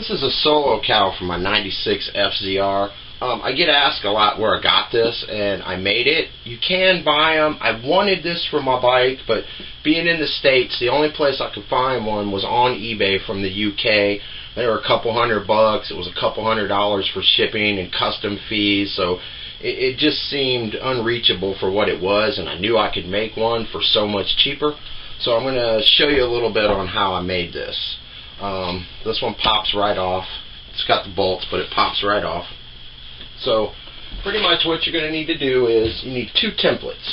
This is a solo cowl from my 96 FZR. I get asked a lot where I got this, and I made it. You can buy them. I wanted this for my bike, but being in the States, the only place I could find one was on eBay from the UK. They were a couple $100. It was a couple $100 for shipping and custom fees, so it just seemed unreachable for what it was, and I knew I could make one for so much cheaper. So I'm going to show you a little bit on how I made this. This one pops right off. It's got the bolts, but it pops right off. So pretty much what you're going to need to do is you need two templates.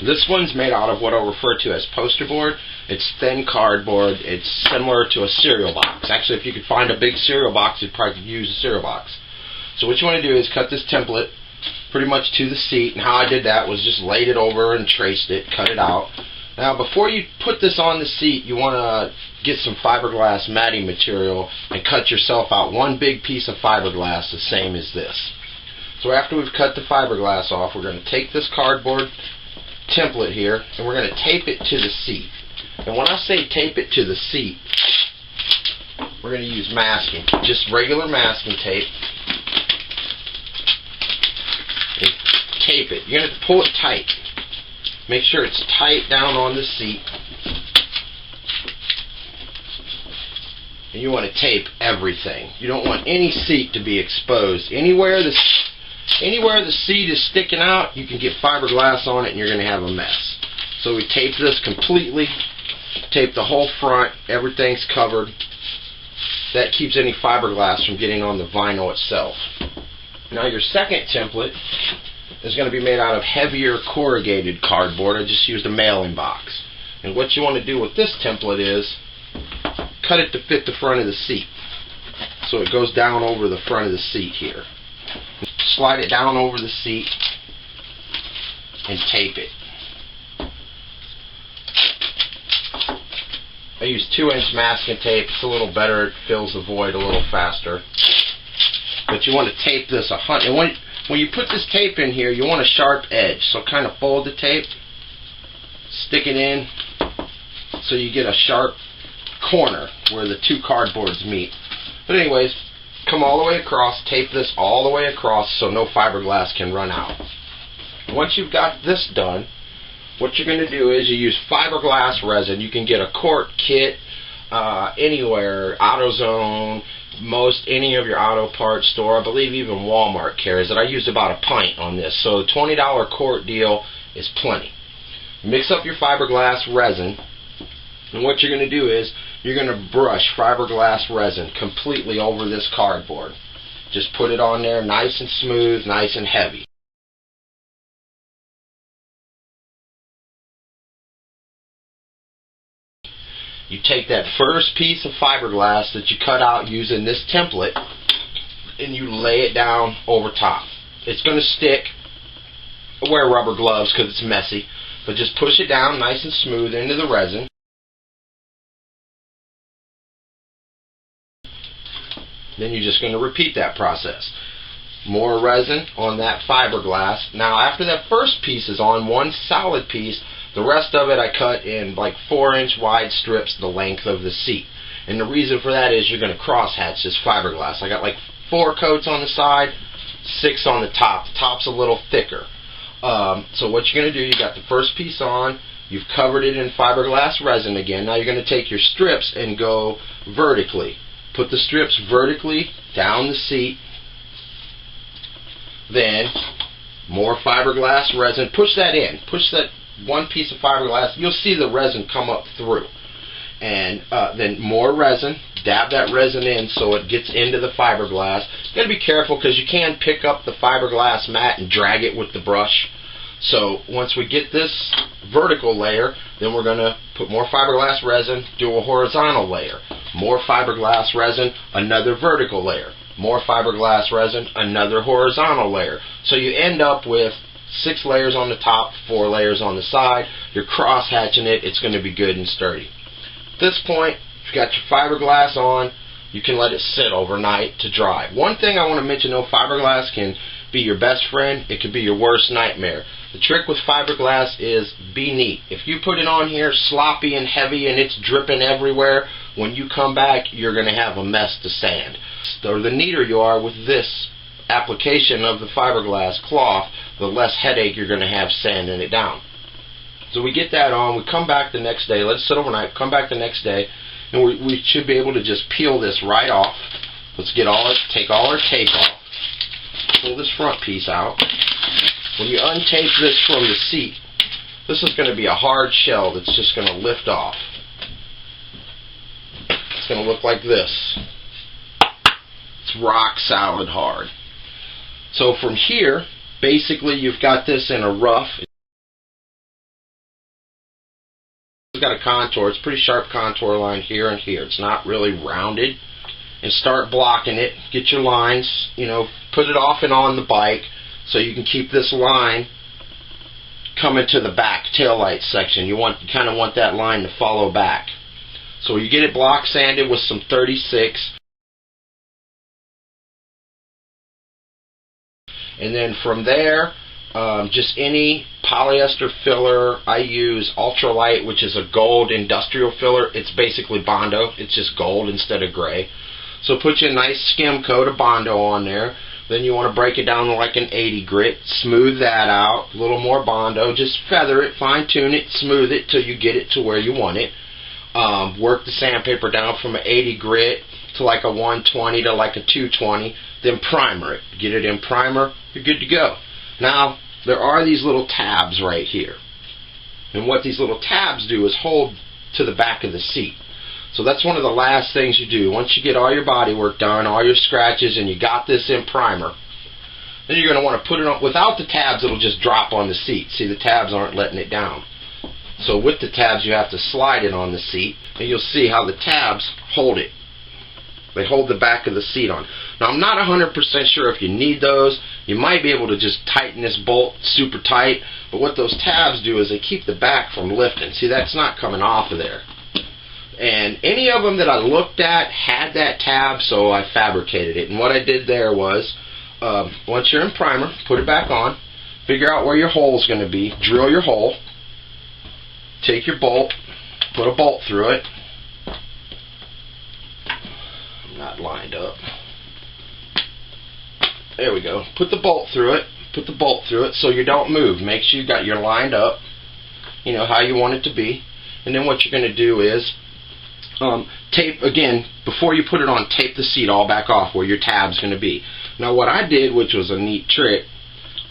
This one's made out of what I'll refer to as poster board. It's thin cardboard. It's similar to a cereal box. Actually, if you could find a big cereal box, you'd probably use a cereal box. So what you want to do is cut this template pretty much to the seat, and how I did that was just laid it over and traced it, cut it out. Now before you put this on the seat, you want to get some fiberglass matting material and cut yourself out one big piece of fiberglass the same as this. So after we've cut the fiberglass off, we're going to take this cardboard template here and we're going to tape it to the seat. And when I say tape it to the seat, we're going to use masking, just regular masking tape. And tape it. You're going to have to pull it tight. Make sure it's tight down on the seat. And you want to tape everything. You don't want any seat to be exposed. Anywhere the seat is sticking out, you can get fiberglass on it and you're going to have a mess. So we tape this completely. Tape the whole front. Everything's covered. That keeps any fiberglass from getting on the vinyl itself. Now your second template is going to be made out of heavier corrugated cardboard. I just used a mailing box. And what you want to do with this template is cut it to fit the front of the seat. So it goes down over the front of the seat here. Slide it down over the seat and tape it. I use 2-inch masking tape. It's a little better. It fills the void a little faster. But you want to tape this and when you put this tape in here, you want a sharp edge. So kind of fold the tape, stick it in, so you get a sharp corner where the two cardboards meet. But anyways, come all the way across, tape this all the way across so no fiberglass can run out. Once you've got this done, what you're going to do is you use fiberglass resin. You can get a quart kit anywhere, AutoZone, any of your auto parts store. I believe even Walmart carries it. I used about a pint on this, so a $20 quart deal is plenty. Mix up your fiberglass resin, and what you're going to do is you're going to brush fiberglass resin completely over this cardboard. Just put it on there nice and smooth, nice and heavy. You take that first piece of fiberglass that you cut out using this template and you lay it down over top. It's going to stick. Wear rubber gloves because it's messy, but just push it down nice and smooth into the resin. Then you're just going to repeat that process. More resin on that fiberglass. Now after that first piece is on, one solid piece, the rest of it I cut in like 4-inch wide strips the length of the seat. And the reason for that is you're going to cross-hatch this fiberglass. I got like 4 coats on the side, 6 on the top. The top's a little thicker. So what you're going to do, you got the first piece on, you've covered it in fiberglass resin again. Now you're going to take your strips and go vertically. Put the strips vertically down the seat. Then more fiberglass resin. Push that in. Push that one piece of fiberglass. You'll see the resin come up through. And then more resin. Dab that resin in so it gets into the fiberglass. You got to be careful because you can pick up the fiberglass mat and drag it with the brush. So once we get this vertical layer, then we're going to put more fiberglass resin, do a horizontal layer. More fiberglass resin, another vertical layer. More fiberglass resin, another horizontal layer. So you end up with 6 layers on the top, 4 layers on the side. You're cross-hatching it. It's going to be good and sturdy. At this point, if you've got your fiberglass on, you can let it sit overnight to dry. One thing I want to mention, though, fiberglass can be your best friend, it could be your worst nightmare. The trick with fiberglass is be neat. If you put it on here sloppy and heavy and it's dripping everywhere, when you come back you're going to have a mess to sand. So the neater you are with this application of the fiberglass cloth, the less headache you're going to have sanding it down. So we get that on, we come back the next day, let it sit overnight, come back the next day, and we should be able to just peel this right off. Let's take all our tape off, pull this front piece out. When you untape this from the seat, this is going to be a hard shell that's just going to lift off. It's going to look like this. It's rock solid hard. So from here, basically you've got this in a rough. It's got a contour. It's a pretty sharp contour line here and here. It's not really rounded. And start blocking it. Get your lines, put it off and on the bike so you can keep this line coming to the back tail light section. You kind of want that line to follow back. So you get it block sanded with some 36. And then from there, just any polyester filler. I use ultralight, which is a gold industrial filler. It's basically Bondo. It's just gold instead of gray. So put you a nice skim coat of Bondo on there. Then you want to break it down to like an 80 grit. Smooth that out. A little more Bondo. Just feather it, fine tune it, smooth it till you get it to where you want it. Work the sandpaper down from an 80 grit to like a 120 to like a 220. Then primer it. Get it in primer, you're good to go. Now, there are these little tabs right here. And what these little tabs do is hold to the back of the seat. So that's one of the last things you do. Once you get all your body work done, all your scratches, and you got this in primer, then you're going to want to put it on. Without the tabs, it'll just drop on the seat. See, the tabs aren't letting it down. So with the tabs, you have to slide it on the seat, and you'll see how the tabs hold it. They hold the back of the seat on. Now, I'm not 100% sure if you need those. You might be able to just tighten this bolt super tight, but what those tabs do is they keep the back from lifting. See, that's not coming off of there. And any of them that I looked at had that tab, so I fabricated it. And what I did there was, once you're in primer, put it back on, figure out where your hole is going to be, drill your hole, take your bolt, put a bolt through it. I'm not lined up. There we go. Put the bolt through it so you don't move. Make sure you got your lined up, how you want it to be. And then what you're going to do is tape, again, before you put it on, tape the seat all back off where your tab's going to be. Now what I did, which was a neat trick,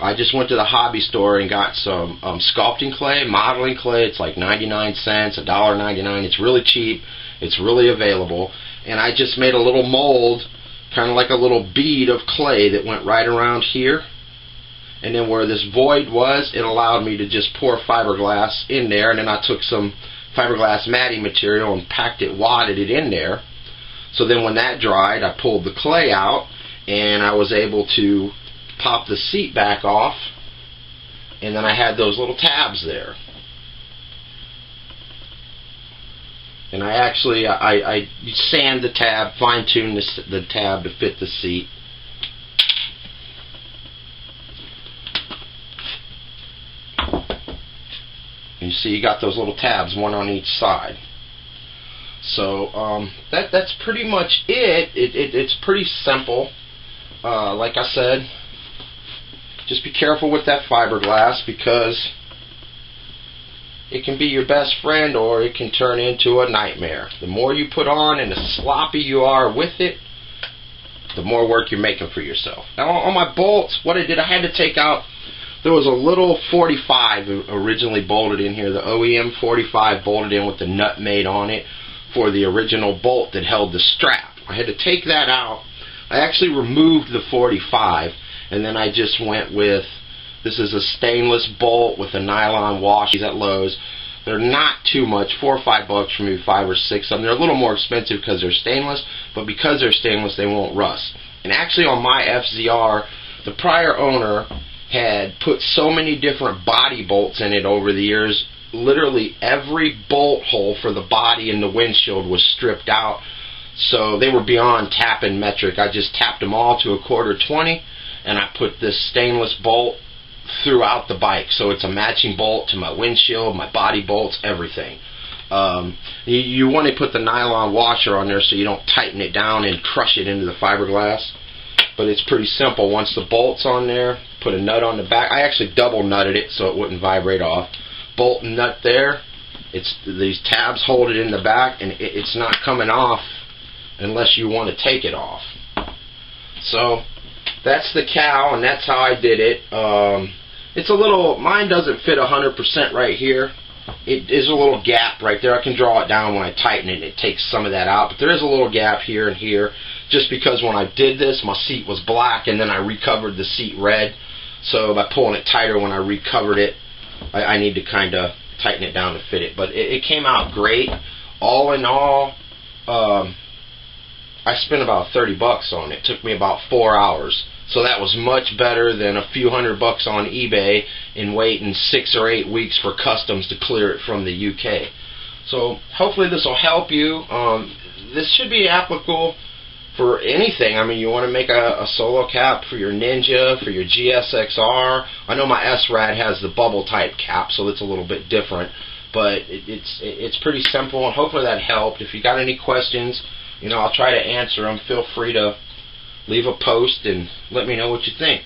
I just went to the hobby store and got some sculpting clay, modeling clay. It's like 99 cents, $1.99. It's really cheap. It's really available. And I just made a little mold, kind of like a little bead of clay that went right around here. And then where this void was, it allowed me to just pour fiberglass in there. And then I took some fiberglass matting material and packed it, wadded it in there. So then when that dried, I pulled the clay out and I was able to pop the seat back off, and then I had those little tabs there. And I actually I sand the tab, fine tune the tab to fit the seat. You see, you got those little tabs, one on each side. So that's pretty much it. It's pretty simple. Like I said, just be careful with that fiberglass because it can be your best friend or it can turn into a nightmare. The more you put on and the sloppy you are with it, the more work you're making for yourself. Now on my bolts, what I did, I had to take out, there was a little 45 originally bolted in here, the OEM 45 bolted in with the nut made on it for the original bolt that held the strap. I had to take that out. I actually removed the 45 and then I just went with, this is a stainless bolt with a nylon wash at Lowe's. They're not too much, $4 or $5 for me, 5 or 6 of them. They're a little more expensive because they're stainless, but because they're stainless they won't rust. And actually on my FZR, the prior owner had put so many different body bolts in it over the years, literally every bolt hole for the body and the windshield was stripped out. So they were beyond tapping metric. I just tapped them all to a 1/4 20, and I put this stainless bolt throughout the bike, so it's a matching bolt to my windshield, my body bolts, everything. You want to put the nylon washer on there so you don't tighten it down and crush it into the fiberglass, but it's pretty simple. Once the bolt's on there, put a nut on the back. I actually double nutted it so it wouldn't vibrate off. Bolt and nut there. These tabs hold it in the back, and it's not coming off unless you want to take it off. So that's the cowl, and that's how I did it. It's a little, mine doesn't fit 100% right here. It is a little gap right there. I can draw it down when I tighten it, and it takes some of that out, but there is a little gap here and here, just because when I did this, my seat was black, and then I recovered the seat red. So by pulling it tighter when I recovered it, I need to kind of tighten it down to fit it. But it came out great. All in all, I spent about $30 on it. It took me about 4 hours. So that was much better than a few $100 on eBay and waiting 6 or 8 weeks for customs to clear it from the UK. So hopefully this will help you. This should be applicable for anything. I mean, you want to make a solo cap for your Ninja, for your GSXR. I know my SRAD has the bubble type cap, so it's a little bit different. But it's pretty simple, and hopefully that helped. If you got any questions, I'll try to answer them. Feel free to leave a post and let me know what you think.